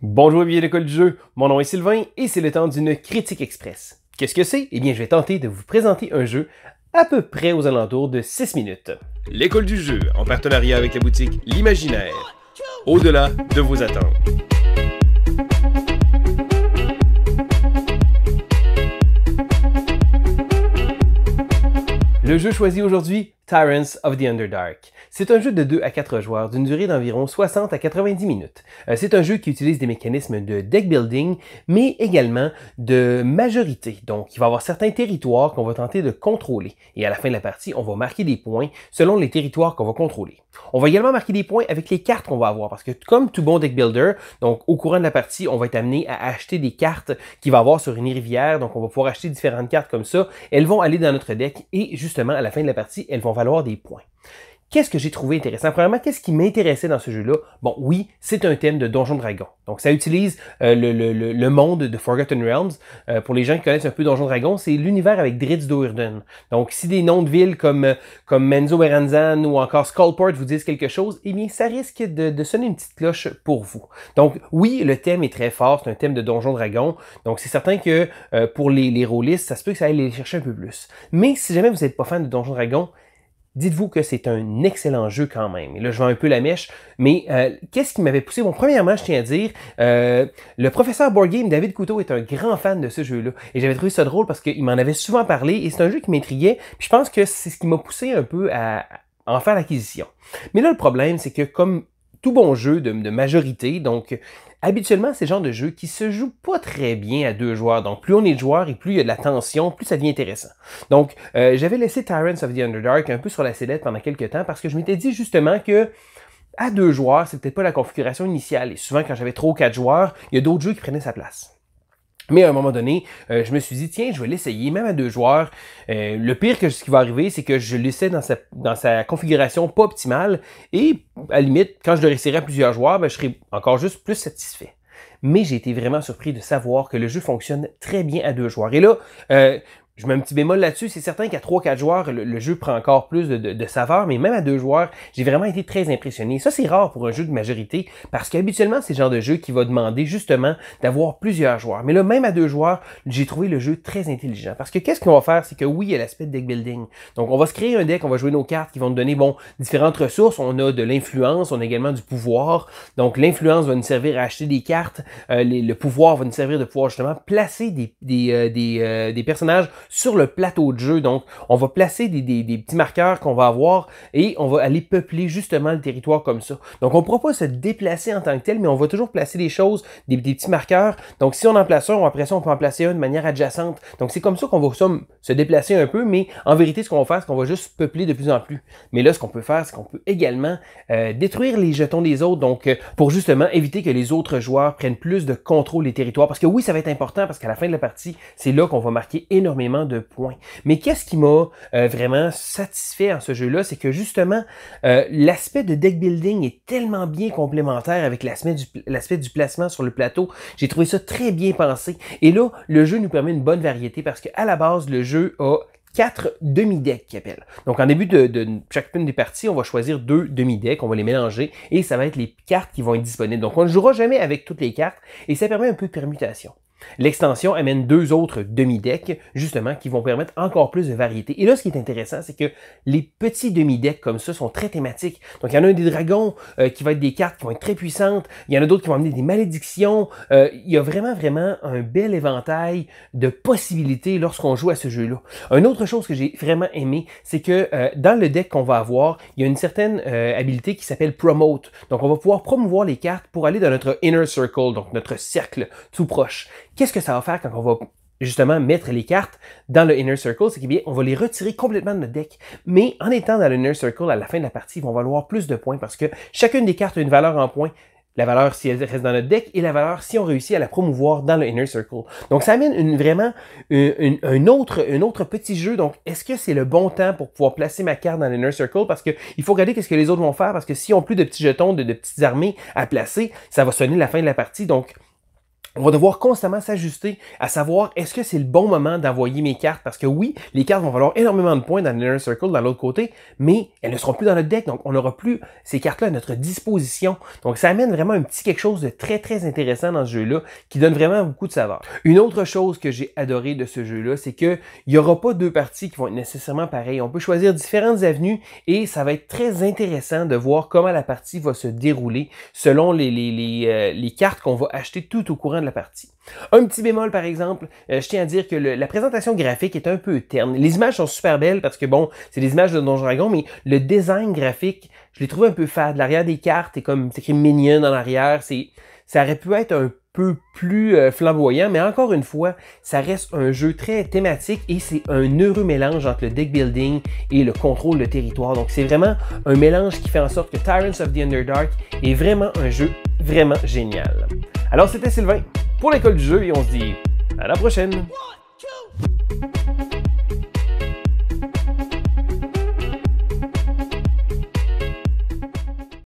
Bonjour et bienvenue à l'école du jeu, mon nom est Sylvain et c'est le temps d'une critique express. Qu'est-ce que c'est? Eh bien, je vais tenter de vous présenter un jeu à peu près aux alentours de 6 minutes. L'école du jeu, en partenariat avec la boutique L'Imaginaire, au-delà de vos attentes. Le jeu choisi aujourd'hui, Tyrants of the Underdark. C'est un jeu de 2 à 4 joueurs d'une durée d'environ 60 à 90 minutes. C'est un jeu qui utilise des mécanismes de deck building, mais également de majorité. Donc, il va y avoir certains territoires qu'on va tenter de contrôler. Et à la fin de la partie, on va marquer des points selon les territoires qu'on va contrôler. On va également marquer des points avec les cartes qu'on va avoir, parce que comme tout bon deck builder, donc au courant de la partie, on va être amené à acheter des cartes qu'il va avoir sur une rivière. Donc, on va pouvoir acheter différentes cartes comme ça. Elles vont aller dans notre deck et justement, à la fin de la partie, elles vont valoir des points. Qu'est-ce que j'ai trouvé intéressant? Premièrement, qu'est-ce qui m'intéressait dans ce jeu-là? Bon, oui, c'est un thème de Donjon Dragon. Donc, ça utilise le monde de Forgotten Realms. Pour les gens qui connaissent un peu Donjon Dragon, c'est l'univers avec Drizzt Do'Urden. Donc, si des noms de villes comme Menzoberranzan ou encore Skullport vous disent quelque chose, eh bien, ça risque de sonner une petite cloche pour vous. Donc, oui, le thème est très fort. C'est un thème de Donjon Dragon. Donc, c'est certain que pour les rôlistes, ça se peut que ça aille les chercher un peu plus. Mais si jamais vous n'êtes pas fan de Donjon Dragon, dites-vous que c'est un excellent jeu quand même. Et là, je vends un peu la mèche, mais qu'est-ce qui m'avait poussé? Bon, premièrement, je tiens à dire, le professeur Board Game, David Couteau, est un grand fan de ce jeu-là. Et j'avais trouvé ça drôle parce qu'il m'en avait souvent parlé, et c'est un jeu qui m'intriguait. Puis je pense que c'est ce qui m'a poussé un peu à en faire l'acquisition. Mais là, le problème, c'est que comme tout bon jeu de majorité, donc habituellement, c'est le genre de jeu qui se joue pas très bien à 2 joueurs. Donc, plus on est de joueurs et plus il y a de la tension, plus ça devient intéressant. Donc, j'avais laissé Tyrants of the Underdark un peu sur la sellette pendant quelques temps parce que je m'étais dit justement que à 2 joueurs, c'est peut-être pas la configuration initiale. Et souvent, quand j'avais 3 ou 4 joueurs, il y a d'autres jeux qui prenaient sa place. Mais à un moment donné, je me suis dit, tiens, je vais l'essayer, même à 2 joueurs. Le pire ce qui va arriver, c'est que je l'essaie dans sa configuration pas optimale. Et à la limite, quand je le réessayerai à plusieurs joueurs, ben, je serai encore juste plus satisfait. Mais j'ai été vraiment surpris de savoir que le jeu fonctionne très bien à 2 joueurs. Et là, je mets un petit bémol là-dessus, c'est certain qu'à 3-4 joueurs, le jeu prend encore plus de saveur, mais même à 2 joueurs, j'ai vraiment été très impressionné. Ça, c'est rare pour un jeu de majorité, parce qu'habituellement, c'est le genre de jeu qui va demander justement d'avoir plusieurs joueurs. Mais là, même à 2 joueurs, j'ai trouvé le jeu très intelligent. Parce que qu'est-ce qu'on va faire, c'est que oui, il y a l'aspect de deck building. Donc, on va se créer un deck, on va jouer nos cartes qui vont nous donner, bon, différentes ressources. On a de l'influence, on a également du pouvoir. Donc, l'influence va nous servir à acheter des cartes. Le pouvoir va nous servir de pouvoir justement placer des personnages sur le plateau de jeu. Donc, on va placer des petits marqueurs qu'on va avoir et on va aller peupler justement le territoire comme ça. Donc, on ne pourra pas se déplacer en tant que tel, mais on va toujours placer des choses, des petits marqueurs. Donc, si on en place un, après ça, on peut en placer un de manière adjacente. Donc, c'est comme ça qu'on va se déplacer un peu, mais en vérité, ce qu'on va faire, c'est qu'on va juste peupler de plus en plus. Mais là, ce qu'on peut faire, c'est qu'on peut également détruire les jetons des autres, donc pour justement éviter que les autres joueurs prennent plus de contrôle des territoires. Parce que oui, ça va être important, parce qu'à la fin de la partie, c'est là qu'on va marquer énormément de points. Mais qu'est-ce qui m'a vraiment satisfait en ce jeu-là, c'est que justement, l'aspect de deck building est tellement bien complémentaire avec l'aspect du placement sur le plateau. J'ai trouvé ça très bien pensé. Et là, le jeu nous permet une bonne variété parce qu'à la base, le jeu a 4 demi-decks qui appellent. Donc, en début de chacune des parties, on va choisir 2 demi-decks, on va les mélanger et ça va être les cartes qui vont être disponibles. Donc, on ne jouera jamais avec toutes les cartes et ça permet un peu de permutation. L'extension amène 2 autres demi-decks, justement, qui vont permettre encore plus de variété. Et là, ce qui est intéressant, c'est que les petits demi-decks comme ça sont très thématiques. Donc, il y en a un des dragons qui va être des cartes qui vont être très puissantes. Il y en a d'autres qui vont amener des malédictions. Il y a vraiment un bel éventail de possibilités lorsqu'on joue à ce jeu-là. Une autre chose que j'ai vraiment aimé, c'est que dans le deck qu'on va avoir, il y a une certaine habilité qui s'appelle Promote. Donc, on va pouvoir promouvoir les cartes pour aller dans notre Inner Circle, donc notre cercle tout proche. Qu'est-ce que ça va faire quand on va justement mettre les cartes dans le Inner Circle? C'est qu'on va les retirer complètement de notre deck. Mais en étant dans le Inner Circle, à la fin de la partie, ils vont valoir plus de points parce que chacune des cartes a une valeur en points. La valeur si elle reste dans notre deck et la valeur si on réussit à la promouvoir dans le Inner Circle. Donc, ça amène vraiment un autre petit jeu. Donc, est-ce que c'est le bon temps pour pouvoir placer ma carte dans l'Inner Circle? Parce que il faut regarder qu'est-ce que les autres vont faire. Parce que s'ils n'ont plus de petits jetons, de petites armées à placer, ça va sonner la fin de la partie. Donc, On va devoir constamment s'ajuster à savoir est-ce que c'est le bon moment d'envoyer mes cartes parce que oui, les cartes vont valoir énormément de points dans l'Inner Circle dans l'autre côté, mais elles ne seront plus dans notre deck, donc on n'aura plus ces cartes-là à notre disposition. Donc ça amène vraiment un petit quelque chose de très très intéressant dans ce jeu-là qui donne vraiment beaucoup de saveur. Une autre chose que j'ai adoré de ce jeu-là, c'est qu'il n'y aura pas deux parties qui vont être nécessairement pareilles. On peut choisir différentes avenues et ça va être très intéressant de voir comment la partie va se dérouler selon les cartes qu'on va acheter tout au courant de la partie. Un petit bémol par exemple, je tiens à dire que la présentation graphique est un peu terne. Les images sont super belles parce que bon, c'est des images de Donjon Dragon, mais le design graphique, je l'ai trouvé un peu fade. L'arrière des cartes est comme, c'est écrit Minion en arrière, ça aurait pu être un peu plus flamboyant, mais encore une fois, ça reste un jeu très thématique et c'est un heureux mélange entre le deck building et le contrôle de territoire. Donc c'est vraiment un mélange qui fait en sorte que Tyrants of the Underdark est vraiment un jeu vraiment génial. Alors c'était Sylvain pour l'école du jeu et on se dit à la prochaine! 1, 2